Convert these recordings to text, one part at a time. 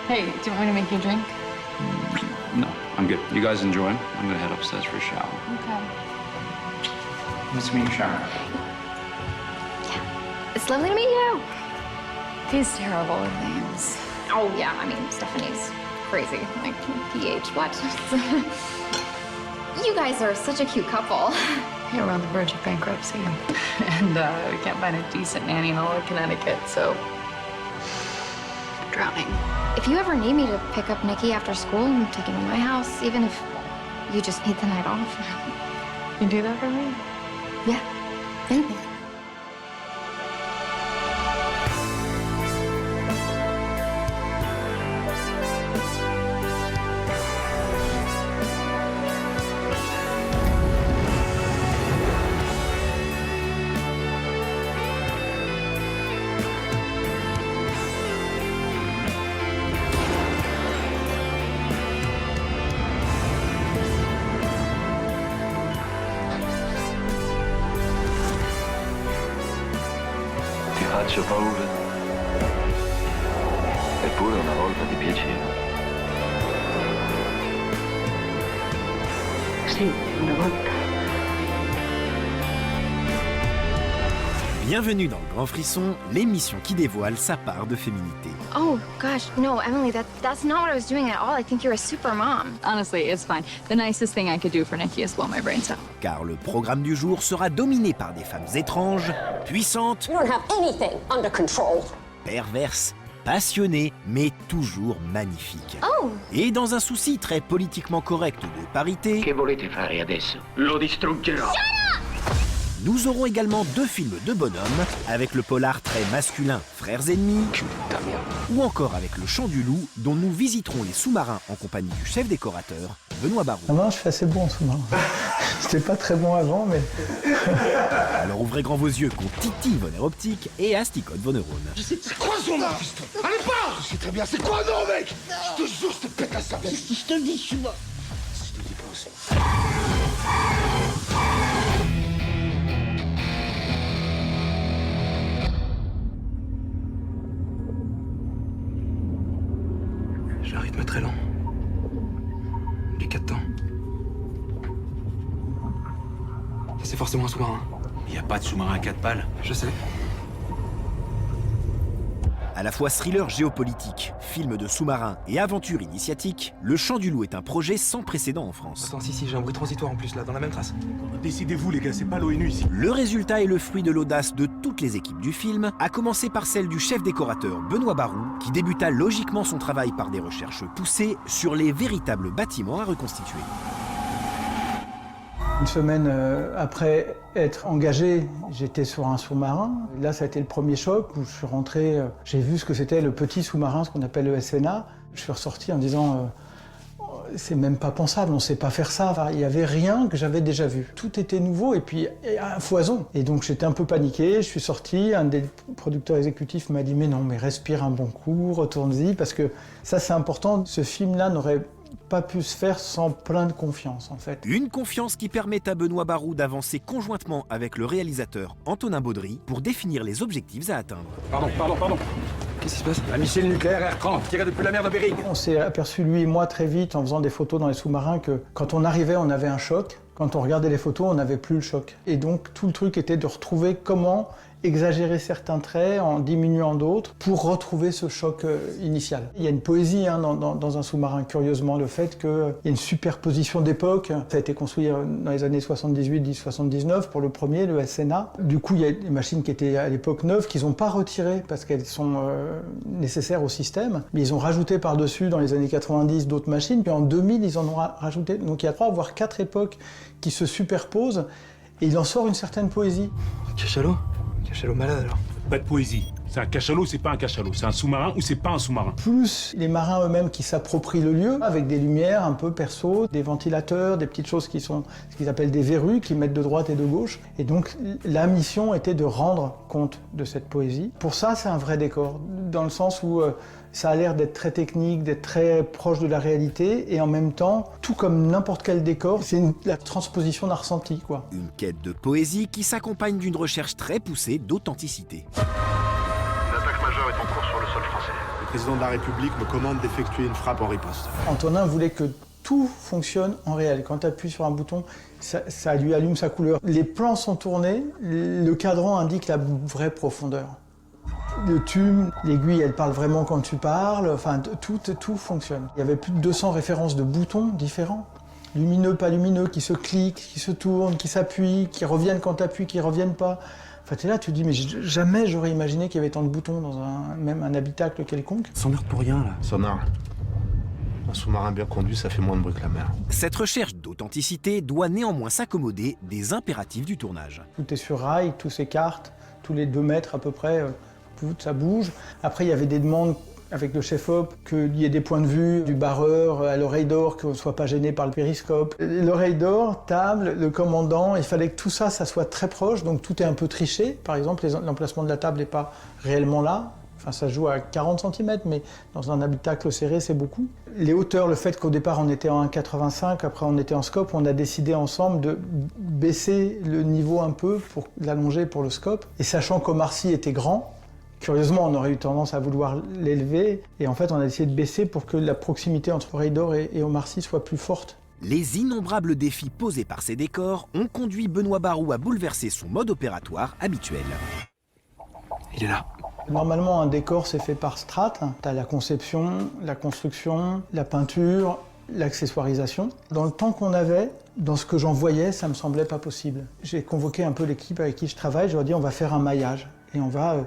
Hey, do you want me to make you a drink? No, I'm good. You guys enjoy. I'm gonna head upstairs for a shower. Okay. Nice to meet you, Sharon. Yeah. It's lovely to meet you. He's terrible with names. Oh, yeah, I mean, Stephanie's crazy. Like, PH, what? You guys are such a cute couple. Yeah, we're on the verge of bankruptcy. And we can't find a decent nanny in all of Connecticut, so... drowning. If you ever need me to pick up Nikki after school and take him to my house, even if you just need the night off. You do that for me? Yeah, anything. Faccio paura, eppure una volta ti piaceva. Sì, una volta. Bienvenue dans Le Grand Frisson, l'émission qui dévoile sa part de féminité. Oh, gosh, no, Emily, that's not what I was doing at all. I think you're a super mom. Honestly, it's fine. The nicest thing I could do for Nikki is blow my brains out. Car le programme du jour sera dominé par des femmes étranges, puissantes, You don't have anything under control. perverses, passionnées, mais toujours magnifiques. Oh. Et dans un souci très politiquement correct de parité, Che volete fare adesso? Lo distruggerò! nous aurons également 2 films de bonhommes, avec le polar très masculin Frères ennemis, ou encore avec Le Chant du Loup, dont nous visiterons les sous-marins en compagnie du chef décorateur, Benoît Barou. Maintenant, je suis assez bon en sous-marin. C'était pas très bon avant, mais... Alors ouvrez grand vos yeux contre Titi Von Optique et Asticote Von Neuron. C'est quoi son nom, putain? Allez, pas! Je sais très bien, c'est quoi non, mec? Je te jure, je te pète la cervelle. Je te le dis, je suis mort. Je te le dis pas aussi. J'ai un rythme très lent. Les 4 temps. C'est forcément un sous-marin. Il n'y a pas de sous-marin à 4 pales. Je sais. À la fois thriller géopolitique, film de sous-marin et aventure initiatique, Le Chant du Loup est un projet sans précédent en France. Attends, si, j'ai un bruit transitoire en plus, là, dans la même trace. Décidez-vous, les gars, c'est pas l'ONU ici. Le résultat est le fruit de l'audace de toutes les équipes du film, à commencer par celle du chef décorateur Benoît Barou, qui débuta logiquement son travail par des recherches poussées sur les véritables bâtiments à reconstituer. Une semaine après être engagé, j'étais sur un sous-marin. Là, ça a été le premier choc où je suis rentré, j'ai vu ce que c'était le petit sous-marin, ce qu'on appelle le SNA. Je suis ressorti en disant, c'est même pas pensable, on sait pas faire ça. Enfin, il n'y avait rien que j'avais déjà vu. Tout était nouveau et puis à foison. Et donc j'étais un peu paniqué, je suis sorti, un des producteurs exécutifs m'a dit, mais non, mais respire un bon coup, retourne-y, parce que ça c'est important, ce film-là n'aurait pas pu se faire sans plein de confiance, en fait. Une confiance qui permet à Benoît Barou d'avancer conjointement avec le réalisateur Antonin Baudry pour définir les objectifs à atteindre. Pardon. Qu'est-ce qui se passe? La missile nucléaire R30, tirée depuis la mer de Bering. On s'est aperçu, lui et moi, très vite, en faisant des photos dans les sous-marins, que quand on arrivait, on avait un choc. Quand on regardait les photos, on n'avait plus le choc. Et donc, tout le truc était de retrouver comment exagérer certains traits en diminuant d'autres pour retrouver ce choc initial. Il y a une poésie dans un sous-marin, curieusement, le fait qu'il y a une superposition d'époques. Ça a été construit dans les années 78-79 pour le premier, le SNA. Du coup, il y a des machines qui étaient à l'époque neuves qu'ils n'ont pas retirées parce qu'elles sont nécessaires au système. Mais ils ont rajouté par-dessus, dans les années 90, d'autres machines. Puis en 2000, ils en ont rajouté. Donc il y a 3 voire 4 époques qui se superposent et il en sort une certaine poésie. Cachalot malade alors. Pas de poésie. C'est un cachalot, c'est pas un cachalot. C'est un sous-marin ou c'est pas un sous-marin. Plus les marins eux-mêmes qui s'approprient le lieu, avec des lumières un peu perso, des ventilateurs, des petites choses qui sont ce qu'ils appellent des verrues, qui mettent de droite et de gauche. Et donc la mission était de rendre compte de cette poésie. Pour ça, c'est un vrai décor, dans le sens où ça a l'air d'être très technique, d'être très proche de la réalité, et en même temps, tout comme n'importe quel décor, c'est la transposition d'un ressenti, quoi. Une quête de poésie qui s'accompagne d'une recherche très poussée d'authenticité. L'attaque majeure est en cours sur le sol français. président de la République me commande d'effectuer une frappe en riposte. Antonin voulait que tout fonctionne en réel. Quand tu appuies sur un bouton, ça lui allume sa couleur. Les plans sont tournés, le cadran indique la vraie profondeur. Le tube, l'aiguille, elle parle vraiment quand tu parles, enfin tout fonctionne. Il y avait plus de 200 références de boutons différents. Lumineux, pas lumineux, qui se cliquent, qui se tournent, qui s'appuient, qui reviennent quand tu appuies, qui reviennent pas. Enfin, t'es là, tu te dis, mais jamais j'aurais imaginé qu'il y avait tant de boutons dans même un habitacle quelconque. Sans meurtre pour rien, là. Sonar. Un sous-marin bien conduit, ça fait moins de bruit que la mer. Cette recherche d'authenticité doit néanmoins s'accommoder des impératifs du tournage. Tout est sur rail, tout s'écarte, tous les 2 mètres à peu près, ça bouge. Après, il y avait des demandes avec le chef-op qu'il y ait des points de vue du barreur à l'oreille d'or, qu'on ne soit pas gêné par le périscope. L'oreille d'or, table, le commandant, il fallait que tout ça, ça soit très proche, donc tout est un peu triché. Par exemple, l'emplacement de la table n'est pas réellement là. Enfin, ça joue à 40 cm, mais dans un habitacle serré, c'est beaucoup. Les hauteurs, le fait qu'au départ, on était en 1,85, après on était en scope, on a décidé ensemble de baisser le niveau un peu pour l'allonger pour le scope. Et sachant qu'Omar Sy était grand, curieusement, on aurait eu tendance à vouloir l'élever. Et en fait, on a essayé de baisser pour que la proximité entre Oreille d'Or et Omar Sy soit plus forte. Les innombrables défis posés par ces décors ont conduit Benoît Barou à bouleverser son mode opératoire habituel. Il est là. Normalement, un décor, c'est fait par strates. T'as la conception, la construction, la peinture, l'accessoirisation. Dans le temps qu'on avait, dans ce que j'en voyais, ça me semblait pas possible. J'ai convoqué un peu l'équipe avec qui je travaille, je leur ai dit on va faire un maillage et on va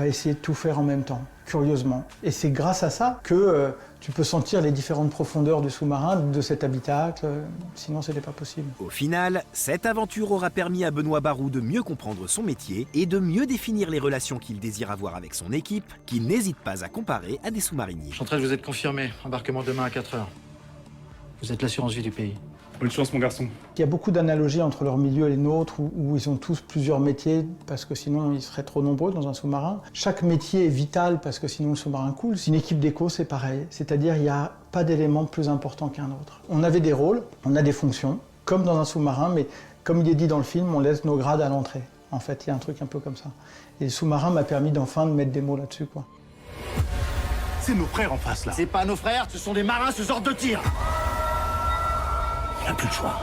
essayer de tout faire en même temps, curieusement. Et c'est grâce à ça que tu peux sentir les différentes profondeurs du sous-marin, de cet habitacle, sinon c'était pas possible. Au final, cette aventure aura permis à Benoît Barou de mieux comprendre son métier et de mieux définir les relations qu'il désire avoir avec son équipe, qu'il n'hésite pas à comparer à des sous-mariniers. Chantal, vous êtes confirmé. Embarquement demain à 4h. Vous êtes l'assurance vie du pays. Bonne chance, mon garçon. Il y a beaucoup d'analogies entre leur milieu et les nôtres, où ils ont tous plusieurs métiers, parce que sinon ils seraient trop nombreux dans un sous-marin. Chaque métier est vital, parce que sinon le sous-marin coule. Une équipe d'éco, c'est pareil. C'est-à-dire il n'y a pas d'élément plus important qu'un autre. On avait des rôles, on a des fonctions, comme dans un sous-marin, mais comme il est dit dans le film, on laisse nos grades à l'entrée. En fait, il y a un truc un peu comme ça. Et le sous-marin m'a permis d'enfin de mettre des mots là-dessus, quoi. C'est nos frères en face, là. C'est pas nos frères, ce sont des marins, ce genre de tir. Il n'a plus le choix.